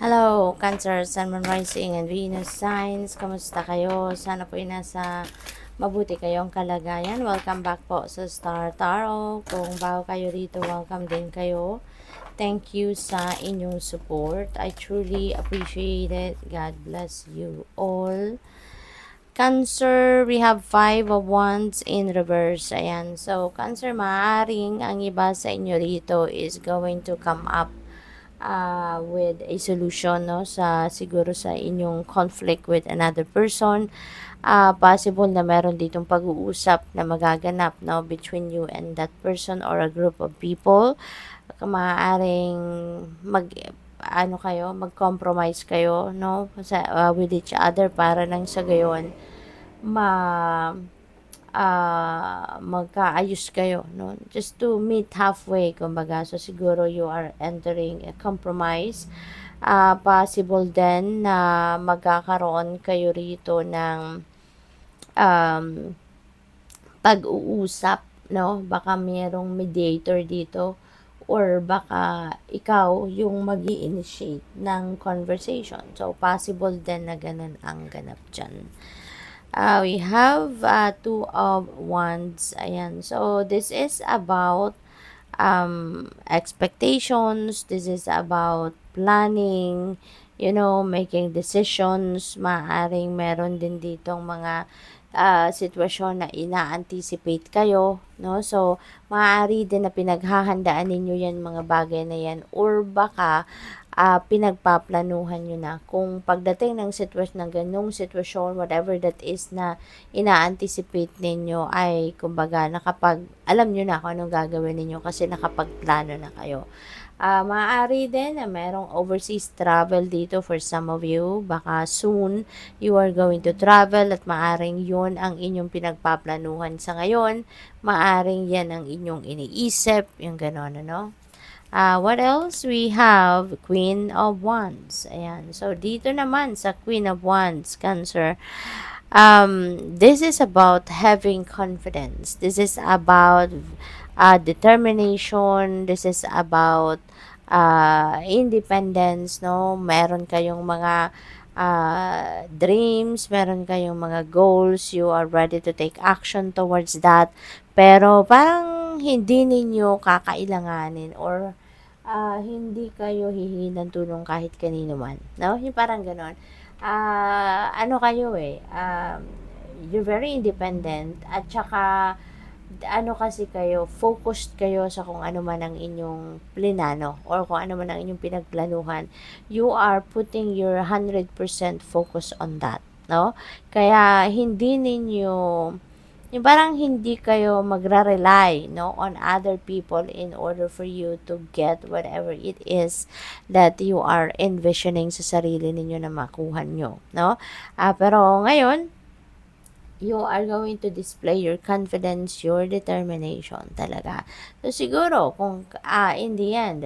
Hello, Cancer, Sun, Moon, Rising, and Venus signs. Kamusta kayo? Sana po ay nasa mabuti kayong kalagayan. Welcome back po sa Star Tarot. Kung bago kayo dito, welcome din kayo. Thank you sa inyong support. I truly appreciate it. God bless you all. Cancer, we have 5 of Wands in reverse. Ayan. So, Cancer, maaaring ang iba sa inyo rito is going to come up with a solution, no, sa siguro sa inyong conflict with another person. Possible na meron ditong pag-uusap na magaganap, no, between you and that person or a group of people. Maaaring mag-compromise kayo, no, with each other para nang sa gayon magkaayos kayo, no? Just to meet halfway, kumbaga. So, siguro you are entering a compromise. Possible din na magkakaroon kayo rito ng um, pag-uusap, no? Baka mayroong mediator dito or baka ikaw yung mag-i-initiate ng conversation. So, possible din na ganun ang ganap dyan. We have 2 of Wands. Ayan. So, this is about expectations. This is about planning, making decisions. Maaring meron din ditong mga sitwasyon na ina-anticipate kayo, no? So, maaari din na pinaghahandaan ninyo yan, mga bagay na yan, or baka pinagpaplanuhan nyo na kung pagdating ng sitwasyon, ng ganong sitwasyon, whatever that is na ina-anticipate ninyo, ay kumbaga alam nyo na kung anong gagawin ninyo kasi nakapagplano na kayo. Maaari din na merong overseas travel dito for some of you. Baka soon you are going to travel at maaring yun ang inyong pinagpaplanuhan sa ngayon. Maaring yan ang inyong iniisip, yung gano'n, ano? What else? We have Queen of Wands. Ayan. So, dito naman sa Queen of Wands, Cancer, this is about having confidence. This is about determination. This is about independence, no? Meron kayong mga dreams, meron kayong mga goals, you are ready to take action towards that. Pero parang hindi ninyo kakailanganin or hindi kayo hihingi ng tulong kahit kanino man, no? Yung parang gano'n. Ano kayo you're very independent at saka kasi kayo, focused kayo sa kung ano man ang inyong plinano or kung ano man ang inyong pinagplanuhan. You are putting your 100% focus on that, no? Kaya hindi ninyo yung parang hindi kayo magra-rely, no, on other people in order for you to get whatever it is that you are envisioning sa sarili ninyo na makuha nyo, no? Pero ngayon, you are going to display your confidence, your determination talaga. So, siguro, kung in the end,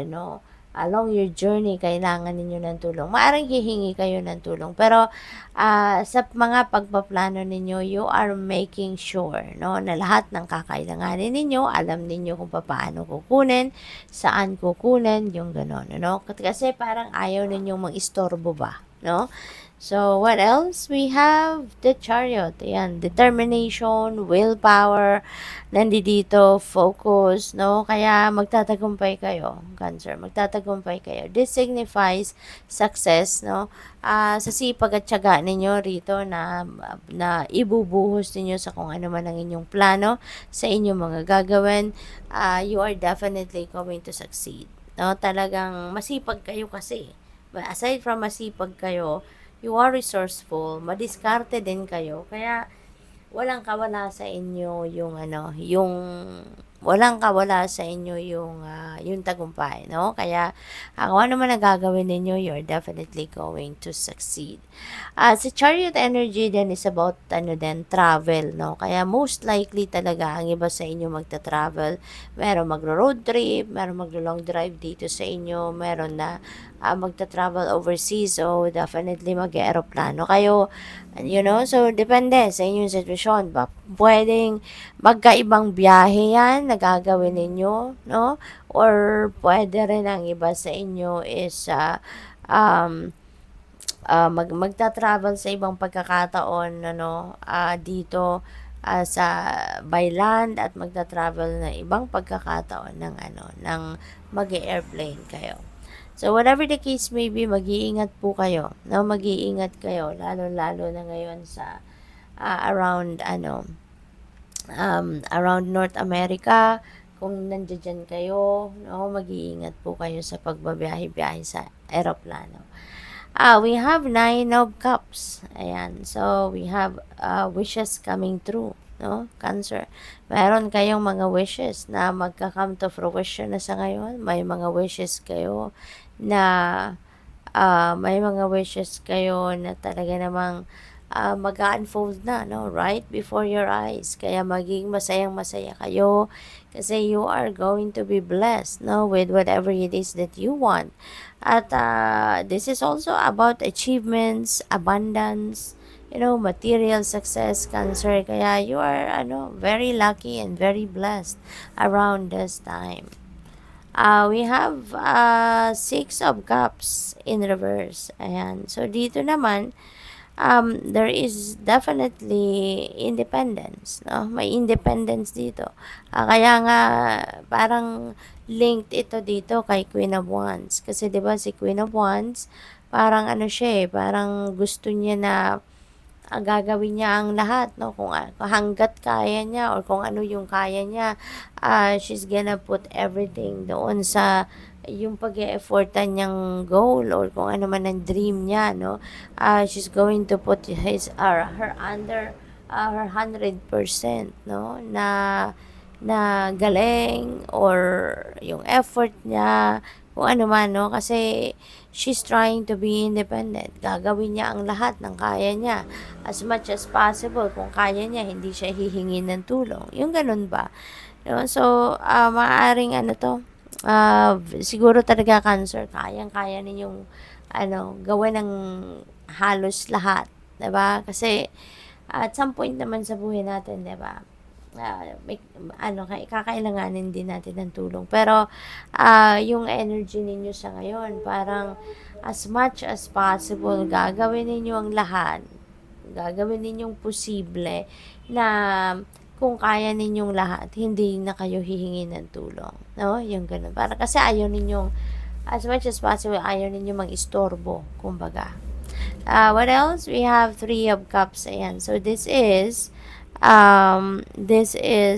along your journey, kailangan ninyo ng tulong. Maaaring hihingi kayo ng tulong. Pero, sa mga pagpaplano ninyo, you are making sure, no, na lahat ng kakailanganin ninyo, alam ninyo kung paano kukunin, saan kukunin, yung gano'n, no? Kasi parang ayaw ninyong mag-istorbo ba, no? So, what else? We have the Chariot. Ayan, determination, willpower, nandito, focus, no? Kaya magtatagumpay kayo, Cancer. Magtatagumpay kayo. This signifies success, no? Sa sipag at tiyaga ninyo rito na ibubuhos ninyo sa kung ano man ang inyong plano, sa inyong mga gagawin, you are definitely going to succeed. No? Talagang masipag kayo kasi. Aside from masipag kayo, you are resourceful, madiskarte din kayo. Kaya walang kawala sa inyo yung tagumpay, no? Kaya kung ano man ang gagawin ninyo, you're definitely going to succeed. Si Chariot energy din is about travel, no? Kaya most likely talaga ang iba sa inyo magta-travel. Meron magro-road trip, meron maglo-long drive dito sa inyo, meron na magta-travel overseas, so definitely mag-aeroplano kayo. So depende sa inyong sitwasyon ba. Pwedeng magkaibang biyahe yan na gagawin ninyo, no? Or pwede rin ang iba sa inyo is um, magta-travel sa ibang pagkakataon ano, dito, sa by land at magta-travel na ibang pagkakataon ng ano, ng mag-e-airplane kayo. So, whatever the case may be, mag-iingat po kayo, no? Mag-iingat kayo, lalo-lalo na ngayon sa around ano, around North America. Kung nandiyan kayo, no, mag-iingat po kayo sa pagbabiyahe-biyahe sa eroplano. We have Nine of Cups. Ayan. So, we have wishes coming true. No? Cancer. Meron kayong mga wishes na magka-come to fruition na sa ngayon. May mga wishes kayo na may mga wishes kayo na talaga namang mag-unfold na, no? Right before your eyes. Kaya maging masayang-masaya kayo kasi you are going to be blessed, no? With whatever it is that you want. At this is also about achievements, abundance, material success, Cancer. Kaya you are, very lucky and very blessed around this time. We have Six of Cups in reverse. Ayan. So, dito naman, there is definitely independence, no? May independence dito. Kaya nga, parang linked ito dito kay Queen of Wands. Kasi 'di ba si Queen of Wands, parang ano siya parang gusto niya na gagawin niya ang lahat, no? Kung hangga't kaya niya or kung ano yung kaya niya, she's gonna put everything doon sa yung pag-e-effortan niyang goal or kung ano man ang dream niya, no? She's going to put her under her 100%, no? Na galing or yung effort niya, kung ano man, no? Kasi she's trying to be independent. Gagawin niya ang lahat ng kaya niya. As much as possible, kung kaya niya, hindi siya hihingi ng tulong. Yung ganun ba? No? So, maaaring ano to, siguro talaga Cancer, kayang-kaya ninyong gawin ng halos lahat. 'Di ba? Kasi, at some point naman sa buhay natin, 'di ba? May kakailanganin din natin ng tulong. Pero, yung energy ninyo sa ngayon, parang as much as possible, gagawin ninyo ang lahat. Gagawin ninyong posible na kung kaya ninyong lahat, hindi na kayo hihingi ng tulong. No? Yung ganun. Para kasi ayaw ninyong, as much as possible, ayaw ninyong mag-istorbo, kumbaga. What else? We have Three of Cups. Ayan. So, this is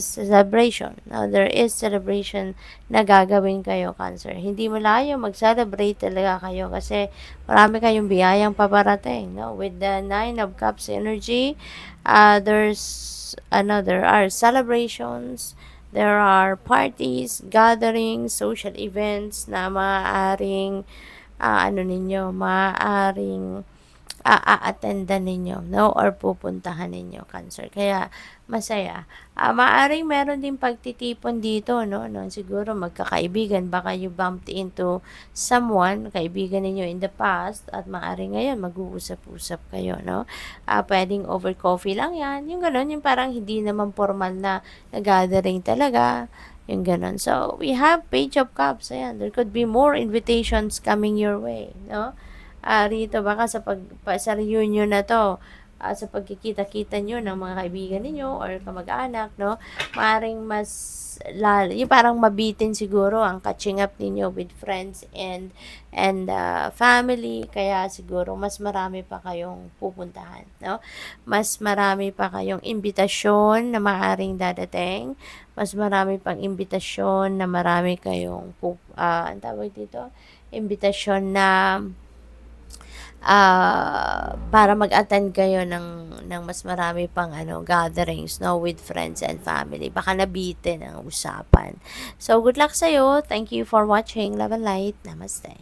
celebration. Now, there is celebration na gagawin kayo, Cancer. Hindi malayo, mag-celebrate talaga kayo kasi marami kayong biyayang paparating, no? With the Nine of Cups energy, there are celebrations, there are parties, gatherings, social events na maaaring maaaring a-attendan ninyo, no? Or pupuntahan ninyo, Cancer. Kaya, masaya. Maaaring meron din pagtitipon dito, no? Siguro magkakaibigan, baka you bumped into someone, kaibigan ninyo in the past, at maaaring ngayon mag-uusap-usap kayo, no? Pwedeng over coffee lang yan. Yung gano'n, yung parang hindi naman formal na gathering talaga. Yung gano'n. So, we have Page of Cups. Ayan, there could be more invitations coming your way, no? Rito baka sa reunion na 'to, sa pagkikita-kita niyo ng mga kaibigan ninyo or kamag-anak, no, maaaring mas yung parang mabitin siguro ang catching up ninyo with friends and family, kaya siguro mas marami pa kayong pupuntahan, no? Mas marami pa kayong imbitasyon na maaaring dadating, mas marami pang imbitasyon na marami kayong ang tawag dito, imbitasyon na para mag-attend kayo ng mas marami pang gatherings, no, with friends and family. Baka nabitin ang usapan. So, good luck sa'yo. Thank you for watching. Love and light. Namaste.